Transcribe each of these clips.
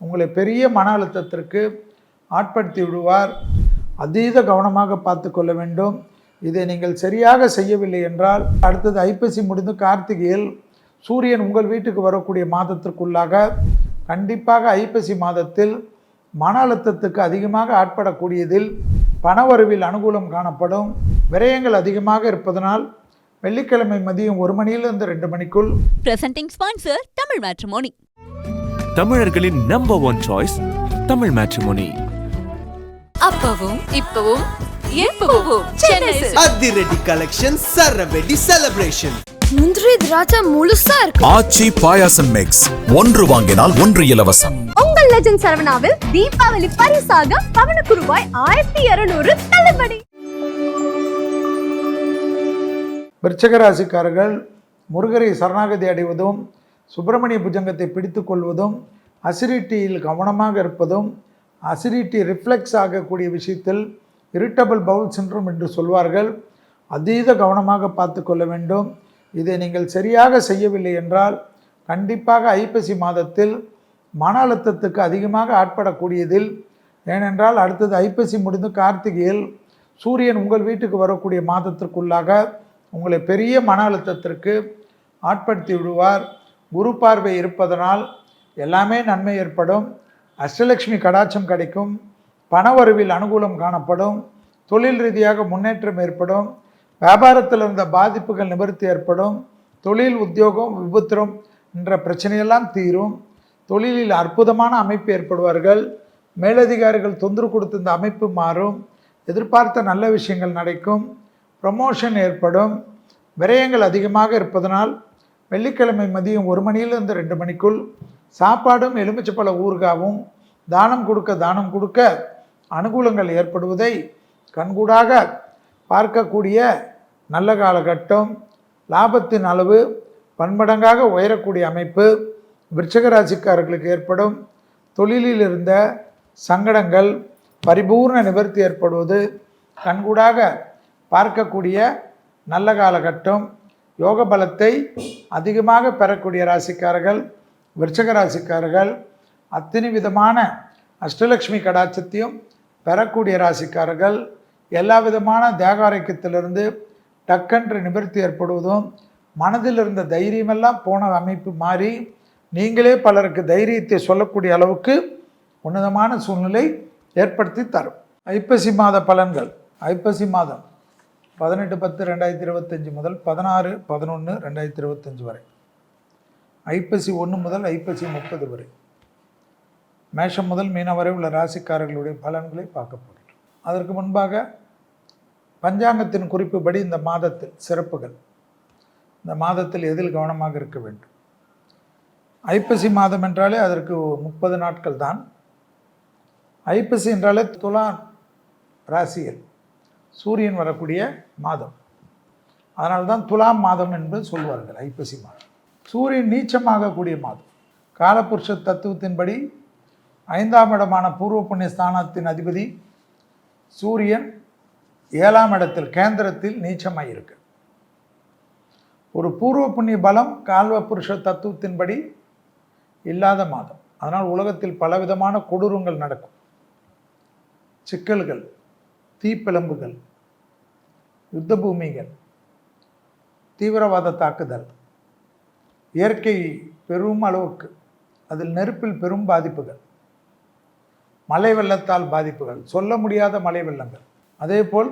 உங்களை பெரிய மன அழுத்தத்திற்கு ஆட்படுத்தி விடுவார். அதீத கவனமாக பார்த்து கொள்ள வேண்டும். இதை நீங்கள் சரியாக செய்யவில்லை என்றால் அடுத்தது ஐப்பசி முடிந்து கார்த்திகையில் சூரியன் உங்கள் வீட்டுக்கு வரக்கூடிய மாதத்திற்குள்ளாக கண்டிப்பாக ஐப்பசி மாதத்தில் மன அழுத்தத்துக்கு அதிகமாக ஆட்படக்கூடியதில் பணவரவில் அனுகூலம் காணப்படும். விரயங்கள் அதிகமாக இருப்பதனால் வெள்ளிக்கிழமை மதியம் 1 மணியிலிருந்து 2 மணிக்குள். Presenting sponsor Tamil matrimony. தமிழர்களின் நம்பர் 1 சாய்ஸ் தமிழ் மேட்ரிமோனி. அப்பவும் இப்பவும் எப்பவும் அதிரடி கலெக்ஷன், சரவெடி செலிப்ரேஷன். முந்திரி திராட்சை முழுசா இருக்கு. ஆச்சி பாயாசம் மிக்ஸ், 1 வாங்கினால் 1 இலவசம். உங்கள் லெஜண்ட் சரவணாவில் தீபாவளி பரிசாக பவனுக்கு ரூபாய் 1200 தள்ளுபடி. விருச்சிக ராசிக்காரர்கள் முருகரை சரணாகதி அடைவதும், சுப்பிரமணிய புஜங்கத்தை பிடித்து கொள்வதும், அசிடிட்டியில் கவனமாக இருப்பதும், அசிடிட்டி ரிஃப்ளெக்ஸ் ஆகக்கூடிய விஷயத்தில் இரிட்டபிள் பவுல் சின்ட்ரோம் என்று சொல்வார்கள். அதீத கவனமாக பார்த்து கொள்ள வேண்டும். இதை நீங்கள் சரியாக செய்யவில்லை என்றால் கண்டிப்பாக ஐப்பசி மாதத்தில் மன அழுத்தத்துக்கு அதிகமாக ஆட்படக்கூடியதில். ஏனென்றால் அடுத்தது ஐப்பசி முடிந்து கார்த்திகையில் சூரியன் உங்கள் வீட்டுக்கு வரக்கூடிய மாதத்திற்குள்ளாக உங்களை பெரிய மன அழுத்தத்திற்கு ஆட்படுத்தி விடுவார். குரு பார்வை இருப்பதனால் எல்லாமே நன்மை ஏற்படும். அஷ்டலட்சுமி கடாட்சம் கிடைக்கும். பணவரவில் அனுகூலம் காணப்படும். தொழில் ரீதியாக முன்னேற்றம் ஏற்படும். வியாபாரத்தில் இருந்த பாதிப்புகள் நிவர்த்தி ஏற்படும். தொழில், உத்தியோகம், விபத்திரம் என்ற பிரச்சனையெல்லாம் தீரும். தொழிலில் அற்புதமான அமைப்பு ஏற்படுவார்கள். மேலதிகாரிகள் தொந்தரவு கொடுத்த இந்த அமைப்பு மாறும். எதிர்பார்த்த நல்ல விஷயங்கள் நடக்கும். ப்ரமோஷன் ஏற்படும். விரயங்கள் அதிகமாக இருப்பதனால் வெள்ளிக்கிழமை மதியம் 1 மணியிலிருந்து 2 மணிக்குள் சாப்பாடும் எலுமிச்சப்பழ ஊறுகாவும் தானம் கொடுக்க அனுகூலங்கள் ஏற்படுவதை கண்கூடாக பார்க்கக்கூடிய நல்ல காலகட்டம். லாபத்தின் அளவு பன்மடங்காக உயரக்கூடிய அமைப்பு விருச்சிக ராசிக்காரர்களுக்கு ஏற்படும். தொழிலில் இருந்த சங்கடங்கள் பரிபூர்ண நிவர்த்தி ஏற்படுவது கண்கூடாக பார்க்கக்கூடிய நல்ல காலகட்டம். யோக பலத்தை அதிகமாக பெறக்கூடிய ராசிக்காரர்கள் விருச்சிக ராசிக்காரர்கள். அத்தனை விதமான அஷ்டலட்சுமி கடாட்சத்தையும் பெறக்கூடிய ராசிக்காரர்கள். எல்லா விதமான தேகாரோக்கியத்திலிருந்து டக்கென்று நிவர்த்தி ஏற்படுவதும், மனதில் இருந்த தைரியமெல்லாம் போன அமைப்பு மாறி நீங்களே பலருக்கு தைரியத்தை சொல்லக்கூடிய அளவுக்கு உன்னதமான சூழ்நிலை ஏற்படுத்தி தரும். ஐப்பசி மாத பலன்கள். ஐப்பசி மாதம் 18/10/2025 முதல் 16/11/2025 வரை. ஐப்பசி 1 முதல் ஐப்பசி 30 வரை. மேஷம் முதல் மீனம் வரை உள்ள ராசிக்காரர்களுடைய பலன்களை பார்க்க போகிறோம். அதற்கு முன்பாக பஞ்சாங்கத்தின் குறிப்புப்படி இந்த மாதத்தில் சிறப்புகள், இந்த மாதத்தில் எதில் கவனமாக இருக்க வேண்டும். ஐப்பசி மாதம் என்றாலே அதற்கு 30 நாட்கள் தான். ஐப்பசி என்றாலே துலாம் ராசியில் சூரியன் வரக்கூடிய மாதம். அதனால்தான் துலாம் மாதம் என்று சொல்வார்கள் ஐப்பசி மாதம். சூரியன் நீச்சமாகக்கூடிய மாதம். காலபுருஷ தத்துவத்தின்படி 5ஆம் இடமான பூர்வ புண்ணிய ஸ்தானத்தின் அதிபதி சூரியன் 7ஆம் இடத்தில் கேந்திரத்தில் நீச்சமாக இருக்கு. ஒரு பூர்வ புண்ணிய பலம் கால்வ புருஷ தத்துவத்தின்படி இல்லாத மாதம். அதனால் உலகத்தில் பலவிதமான கொடூரங்கள் நடக்கும். சிக்கல்கள், தீப்பிழம்புகள், யுத்த பூமிகள், தீவிரவாத தாக்குதல், இயற்கை பெரும் அளவுக்கு, அதில் நெருப்பில் பெரும் பாதிப்புகள், மழை வெள்ளத்தால் பாதிப்புகள், சொல்ல முடியாத மழை வெள்ளங்கள், அதேபோல்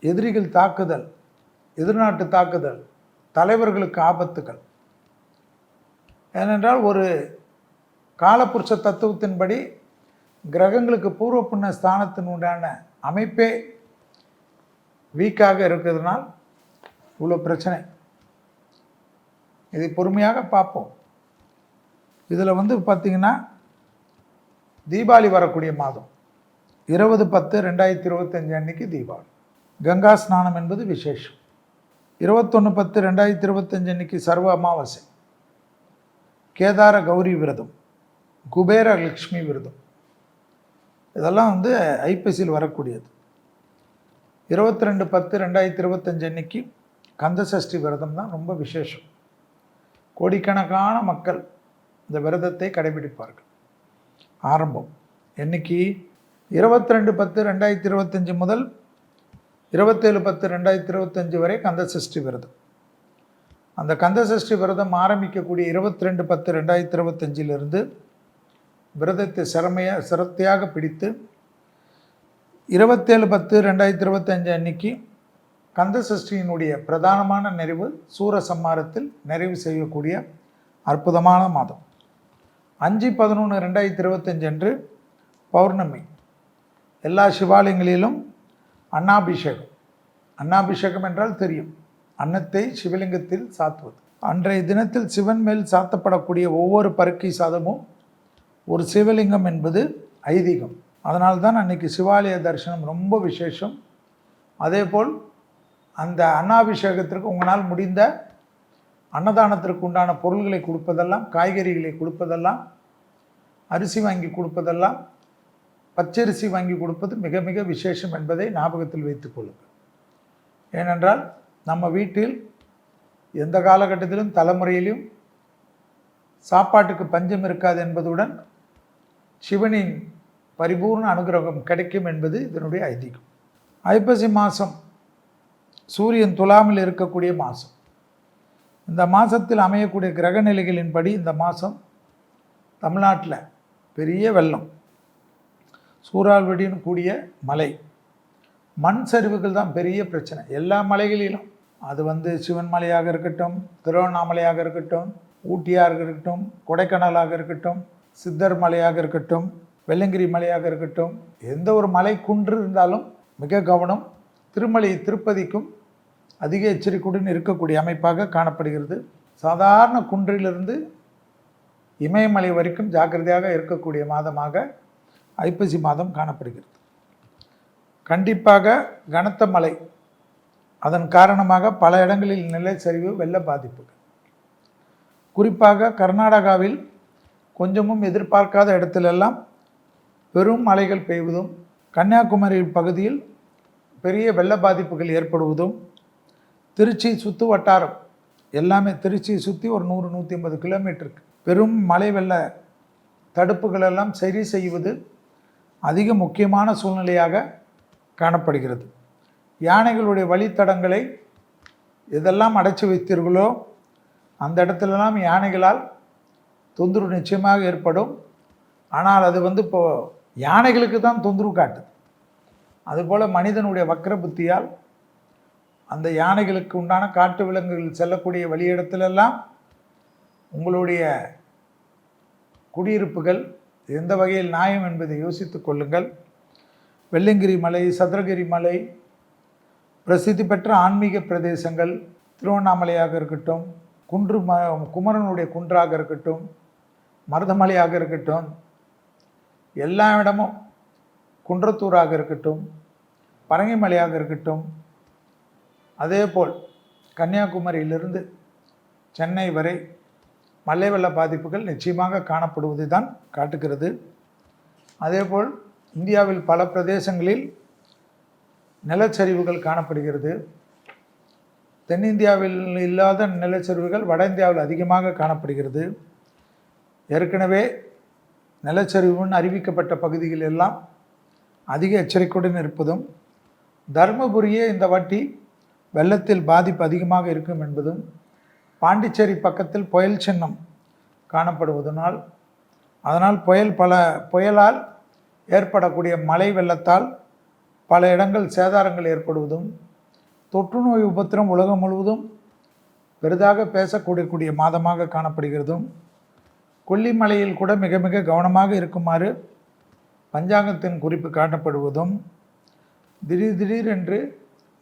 எதிரிகள் தாக்குதல், எதிர்நாட்டு தாக்குதல், தலைவர்களுக்கு ஆபத்துகள். ஏனென்றால் ஒரு காலபுருஷ தத்துவத்தின்படி கிரகங்களுக்கு பூர்வ புண்ணிய ஸ்தானத்தின் உண்டான அமைப்பே வீக்காக இருக்கிறதுனால் இவ்வளோ பிரச்சனை. இதை பொறுமையாக பார்ப்போம். இதில் பார்த்திங்கன்னா தீபாவளி வரக்கூடிய மாதம் 20/10/2025 அன்னைக்கு தீபாவளி. கங்கா ஸ்நானம் என்பது விசேஷம். 21/10/2025 அன்னைக்கு சர்வ அமாவாசை. கேதார கௌரி விரதம், குபேர லக்ஷ்மி விரதம், இதெல்லாம் ஐப்பசியில் வரக்கூடியது. 22/10/2025 அன்னைக்கு கந்த சஷ்டி விரதம் தான் ரொம்ப விசேஷம். கோடிக்கணக்கான மக்கள் இந்த விரதத்தை கடைபிடிப்பார்கள். ஆரம்பம். என்னைக்கு 22/10/2025 முதல் 27/10/2025 வரை கந்தசஷ்டி விரதம். அந்த கந்தசஷ்டி விரதம் ஆரம்பிக்கக்கூடிய 22/10/2025 விரதத்தை சிரத்தையாக பிடித்து 27/10/2025 அன்னைக்கு கந்தசஷ்டியினுடைய பிரதானமான நிறைவு சூரசம்மாரத்தில் நிறைவு செய்யக்கூடிய அற்புதமான மாதம். 5/11/2025 அன்று பௌர்ணமி. எல்லா சிவாலயங்களிலும் அன்னாபிஷேகம். அன்னாபிஷேகம் என்றால் தெரியும், அன்னத்தை சிவலிங்கத்தில் சாத்துவது. அன்றைய தினத்தில் சிவன் மேல் சாத்தப்படக்கூடிய ஒவ்வொரு பருக்கை சாதமும் ஒரு சிவலிங்கம் என்பது ஐதீகம். அதனால்தான் அன்றைக்கி சிவாலய தரிசனம் ரொம்ப விசேஷம். அதேபோல் அந்த அன்னாபிஷேகத்திற்கு உங்களால் முடிந்த அன்னதானத்திற்கு உண்டான பொருள்களை கொடுப்பதெல்லாம், காய்கறிகளை கொடுப்பதெல்லாம், அரிசி வாங்கி கொடுப்பதெல்லாம், பச்சரிசி வாங்கி கொடுப்பது மிக மிக விசேஷம் என்பதை ஞாபகத்தில் வைத்துக் கொள்ளுங்கள். ஏனென்றால் நம்ம வீட்டில் எந்த காலகட்டத்திலும் தலைமுறையிலும் சாப்பாட்டுக்கு பஞ்சம் இருக்காது என்பதுடன் சிவனின் பரிபூர்ண அனுகிரகம் கிடைக்கும் என்பது இதனுடைய ஐதீகம். ஐப்பசி மாதம் சூரியன் துலாமில் இருக்கக்கூடிய மாதம். இந்த மாதத்தில் அமையக்கூடிய கிரக நிலைகளின்படி இந்த மாதம் தமிழ்நாட்டில் பெரிய வெள்ளம், சூறாவளியுடன் கூடிய மழை, மண் சரிவுகள் தான் பெரிய பிரச்சனை. எல்லா மலைகளிலும் அது சிவன் மலையாக இருக்கட்டும், திருவண்ணாமலையாக இருக்கட்டும், ஊட்டியாக இருக்கட்டும், கொடைக்கானலாக இருக்கட்டும், சித்தர் மலையாக இருக்கட்டும், வெள்ளங்கிரி மலையாக இருக்கட்டும், எந்த ஒரு மலை குன்று இருந்தாலும் மிக கவனம். திருமலை திருப்பதிக்கும் அதிக எச்சரிக்கையுடன் இருக்கக்கூடிய அமைப்பாக காணப்படுகிறது. சாதாரண குன்றிலிருந்து இமயமலை வரைக்கும் ஜாக்கிரதையாக இருக்கக்கூடிய மாதமாக ஐப்பசி மாதம் காணப்படுகிறது. கண்டிப்பாக கனத்த மழை, அதன் காரணமாக பல இடங்களில் நிலச்சரிவு, வெள்ள பாதிப்புகள். குறிப்பாக கர்நாடகாவில் கொஞ்சமும் எதிர்பார்க்காத இடத்திலெல்லாம் பெரும் மழைகள் பெய்வதும், கன்னியாகுமரி பகுதியில் பெரிய வெள்ள பாதிப்புகள் ஏற்படுவதும், திருச்சி சுற்று வட்டாரம் எல்லாமே, திருச்சியை சுற்றி ஒரு 100-150 கிலோமீட்டருக்கு பெரும் மழை வெள்ள தடுப்புகளெல்லாம் சரி செய்வது அதிக முக்கியமான சூழ்நிலையாக காணப்படுகிறது. யானைகளுடைய வழித்தடங்களை எதெல்லாம் அடைச்சி வைத்தீர்களோ அந்த இடத்துலலாம் யானைகளால் தொந்தரவு நிச்சயமாக ஏற்படும். ஆனால் அது இப்போது யானைகளுக்கு தான் தொந்தரவு காட்டுது. அதுபோல் மனிதனுடைய வக்ர புத்தியால் அந்த யானைகளுக்கு உண்டான காட்டு விலங்குகள் செல்லக்கூடிய வழியிடத்திலெல்லாம் உங்களுடைய குடியிருப்புகள் எந்த வகையில் நியாயம் என்பதை யோசித்து கொள்ளுங்கள். வெள்ளங்கிரி மலை, சதுரகிரி மலை, பிரசித்தி பெற்ற ஆன்மீக பிரதேசங்கள், திருவண்ணாமலையாக இருக்கட்டும், குமரனுடைய குன்றாக இருக்கட்டும், மருதமலையாக இருக்கட்டும், எல்லா இடமும், குன்றத்தூராக இருக்கட்டும், பரங்கிமலையாக இருக்கட்டும், அதேபோல் கன்னியாகுமரியிலிருந்து சென்னை வரை மழை வெள்ள பாதிப்புகள் நிச்சயமாக காணப்படுவதை தான் காட்டுகிறது. அதேபோல் இந்தியாவில் பல பிரதேசங்களில் நிலச்சரிவுகள் காணப்படுகிறது. தென்னிந்தியாவில் இல்லாத நிலச்சரிவுகள் வட இந்தியாவில் அதிகமாக காணப்படுகிறது. ஏற்கனவே நிலச்சரிவுன்னு அறிவிக்கப்பட்ட பகுதிகள் எல்லாம் அதிக எச்சரிக்கையுடன் இருப்பதும், தருமபுரியே இந்த வாட்டி வெள்ளத்தில் பாதிப்பு அதிகமாக இருக்கும் என்பதும், பாண்டிச்சேரி பக்கத்தில் புயல் சின்னம் காணப்படுவதனால், அதனால் புயலால் ஏற்படக்கூடிய மழை வெள்ளத்தால் பல இடங்கள் சேதாரங்கள் ஏற்படுவதும், தொற்று நோய் உபத்திரம் உலகம் முழுவதும் பெரிதாக பேசக்கூடிய மாதமாக காணப்படுகிறதும், கொல்லிமலையில் கூட மிக மிக கவனமாக இருக்குமாறு பஞ்சாங்கத்தின் குறிப்பு காட்டப்படுவதும், திடீரென்று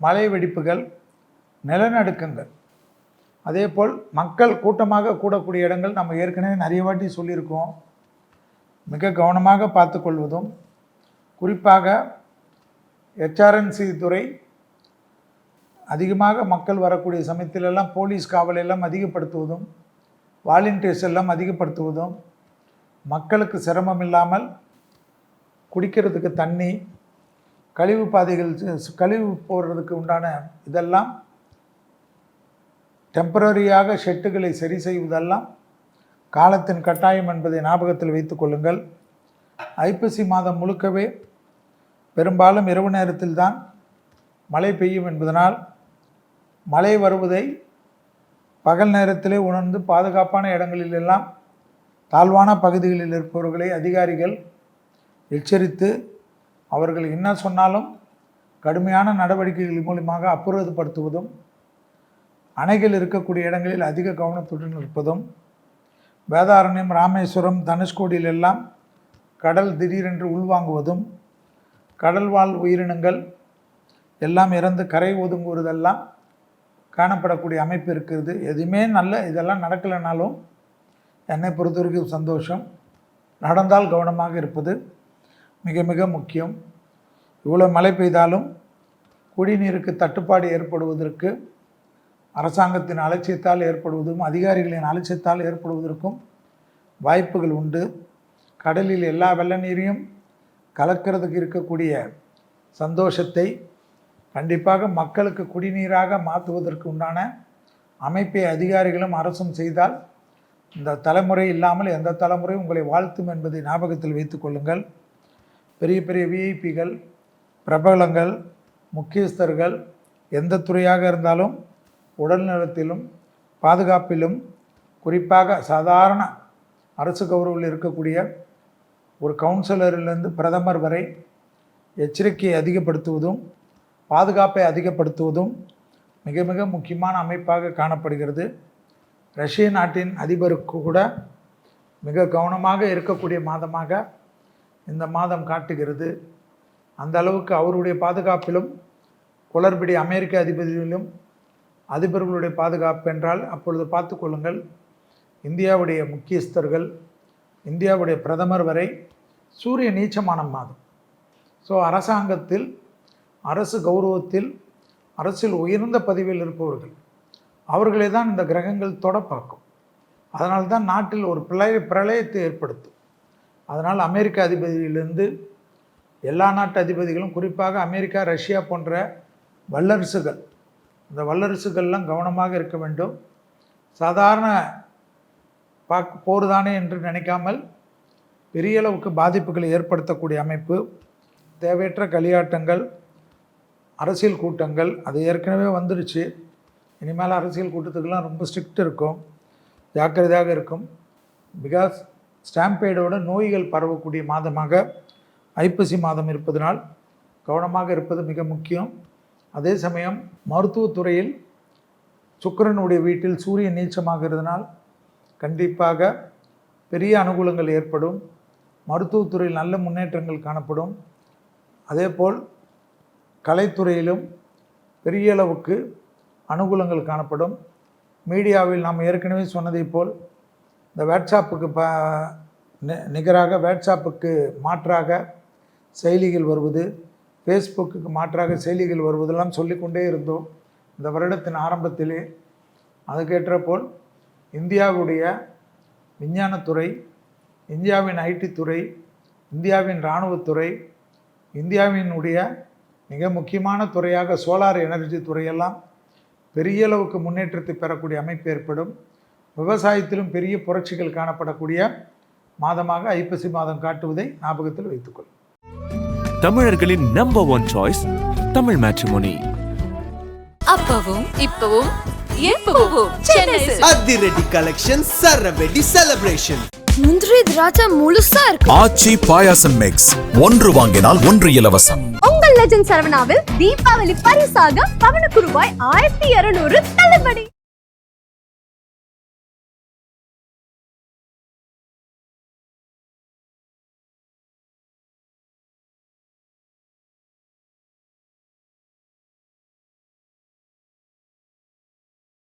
மழை வெடிப்புகள், நிலநடுக்கங்கள், அதேபோல் மக்கள் கூட்டமாக கூடக்கூடிய இடங்கள் நம்ம ஏற்கனவே நிறைய வாட்டி சொல்லியிருக்கோம், மிக கவனமாக பார்த்து கொள்வதும், குறிப்பாக HRNC துறை அதிகமாக மக்கள் வரக்கூடிய சமயத்திலெல்லாம் போலீஸ் காவலெல்லாம் அதிகப்படுத்துவதும், வாலண்டியர்ஸ் எல்லாம் அதிகப்படுத்துவதும், மக்களுக்கு சிரமம் இல்லாமல் குடிக்கிறதுக்கு தண்ணி, கழிவு பாதைகள், கழிவு போடுறதுக்கு உண்டான இதெல்லாம் டெம்பரரியாக ஷெட்டுகளை சரி செய்வதெல்லாம் காலத்தின் கட்டாயம் என்பதை ஞாபகத்தில் வைத்து கொள்ளுங்கள். ஐப்பசி மாதம் முழுக்கவே பெரும்பாலும் இரவு நேரத்தில் தான் மழை பெய்யும் என்பதனால் மழை வருவதை பகல் நேரத்திலே உணர்ந்து பாதுகாப்பான இடங்களிலெல்லாம் தாழ்வான பகுதிகளில் இருப்பவர்களை அதிகாரிகள் எச்சரித்து அவர்கள் என்ன சொன்னாலும் கடுமையான நடவடிக்கைகள் மூலமாக அப்புறப்படுத்துவதும், அணைகள் இருக்கக்கூடிய இடங்களில் அதிக கவனத்துடன் இருப்பதும், வேதாரண்யம், ராமேஸ்வரம், தனுஷ்கோடியில் எல்லாம் கடல் திடீரென்று உள்வாங்குவதும், கடல் வாழ் உயிரினங்கள் எல்லாம் இறந்து கரை ஒதுங்குவதெல்லாம் காணப்படக்கூடிய அமைப்பு இருக்கிறது. எதுவுமே இதெல்லாம் நடக்கலைனாலும் என்னை பொறுத்த வரைக்கும் சந்தோஷம். நடந்தால் கவனமாக இருப்பது மிக மிக முக்கியம். இவ்வளோ மழை பெய்தாலும் குடிநீருக்கு தட்டுப்பாடு ஏற்படுவதற்கு அரசாங்கத்தின் அலட்சியத்தால் ஏற்படுவதும் அதிகாரிகளின் அலட்சியத்தால் ஏற்படுவதற்கும் வாய்ப்புகள் உண்டு. கடலில் எல்லா வெள்ள நீரையும் கலக்கிறதுக்கு இருக்கக்கூடிய சந்தோஷத்தை கண்டிப்பாக மக்களுக்கு குடிநீராக மாற்றுவதற்கு உண்டான அமைப்பை அதிகாரிகளும் அரசும் செய்தால் இந்த தலைமுறை இல்லாமல் எந்த தலைமுறை உங்களை வாழ்த்தும் என்பதை ஞாபகத்தில் வைத்து கொள்ளுங்கள். பெரிய பெரிய விஐபிகள், பிரபலங்கள், முக்கியஸ்தர்கள் எந்த துறையாக இருந்தாலும் உடல்நலத்திலும் பாதுகாப்பிலும், குறிப்பாக சாதாரண அரசு கௌரவில் இருக்கக்கூடிய ஒரு கவுன்சிலரிலிருந்து பிரதமர் வரை எச்சரிக்கையை அதிகப்படுத்துவதும் பாதுகாப்பை அதிகப்படுத்துவதும் மிக மிக முக்கியமான அமைப்பாக காணப்படுகிறது. ரஷ்ய நாட்டின் அதிபருக்கு கூட மிக கவனமாக இருக்கக்கூடிய மாதமாக இந்த மாதம் காட்டுகிறது. அந்த அளவுக்கு அவருடைய பாதுகாப்பிலும் குளறுபடி அமெரிக்க அதிபதியிலும் அதிபர்களுடைய பாதுகாப்பு என்றால் அப்பொழுது பார்த்து கொள்ளுங்கள். இந்தியாவுடைய முக்கியஸ்தர்கள், இந்தியாவுடைய பிரதமர் வரை சூரிய நீச்சமான மாதம். ஸோ அரசாங்கத்தில், அரசு கௌரவத்தில், அரசில் உயர்ந்த பதவியில் இருப்பவர்கள் அவர்களே தான் இந்த கிரகங்கள் தொட பார்க்கும். அதனால்தான் நாட்டில் ஒரு பிரளயத்தை ஏற்படுத்தும். அதனால் அமெரிக்க அதிபதியிலிருந்து எல்லா நாட்டு அதிபதிகளும், குறிப்பாக அமெரிக்கா, ரஷ்யா போன்ற வல்லரசுகள், இந்த வல்லரசுகள்லாம் கவனமாக இருக்க வேண்டும். சாதாரண போர் தானே என்று நினைக்காமல் பெரிய அளவுக்கு பாதிப்புகளை ஏற்படுத்தக்கூடிய அமைப்பு, தேவையற்ற களியாட்டங்கள், அரசியல் கூட்டங்கள், அது ஏற்கனவே வந்துடுச்சு. இனிமேல் அரசியல் கூட்டத்துக்கெல்லாம் ரொம்ப ஸ்ட்ரிக்ட் இருக்கும், ஜாக்கிரதையாக இருக்கும். பிகாஸ் ஸ்டாம்பேடோட நோய்கள் பரவக்கூடிய மாதமாக ஐப்பசி மாதம் இருப்பதனால் கவனமாக இருப்பது மிக முக்கியம். அதே சமயம் மருத்துவத்துறையில் சுக்கிரனுடைய வீட்டில் சூரியன் நீச்சமாகிறதுனால் கண்டிப்பாக பெரிய அனுகூலங்கள் ஏற்படும். மருத்துவத்துறையில் நல்ல முன்னேற்றங்கள் காணப்படும். அதேபோல் கலைத்துறையிலும் பெரிய அளவுக்கு அனுகூலங்கள் காணப்படும். மீடியாவில் நாம் ஏற்கனவே சொன்னதை போல் இந்த வாட்ஸ்அப்புக்கு நிகராக, வாட்ஸ்அப்புக்கு மாற்றாக செயலிகள் வருவது, ஃபேஸ்புக்கு மாற்றாக செயலிகள் வருவதெல்லாம் சொல்லிக்கொண்டே இருந்தோம் இந்த வருடத்தின் ஆரம்பத்திலே. அதுக்கேற்ற போல் இந்தியாவுடைய விஞ்ஞானத்துறை, இந்தியாவின் ஐடி துறை, இந்தியாவின் இராணுவத்துறை, இந்தியாவினுடைய மிக முக்கியமான துறையாக சோலார் எனர்ஜி துறையெல்லாம் பெரிய அளவுக்கு முன்னேற்றத்தை பெறக்கூடிய அமைப்பு ஏற்படும். விவசாயத்திலும் பெரிய புரட்சிகள் காணப்படக்கூடிய மாதமாக ஐப்பசி மாதம் காட்டுவதை ஞாபகத்தில் வைத்துக்கொள்ளும். தமிழர்களின் number one choice Tamil matrimony. அப்பவும் இப்பவும் எப்பவும் சென்னை சில்க்ஸ். அதிரடி கலெக்ஷன், சரவெடி செலிப்ரேஷன். முந்திரி திராட்சை முழுசா இருக்கு. ஆச்சி பாயாசம் மிக்ஸ், ஒன்று வாங்கினால் ஒன்று இலவசம். உங்கள் லெஜண்ட் சரவணாவில் தீபாவளி பரிசாக பவனுக்கு ரூபாய் 1200 தள்ளுபடி.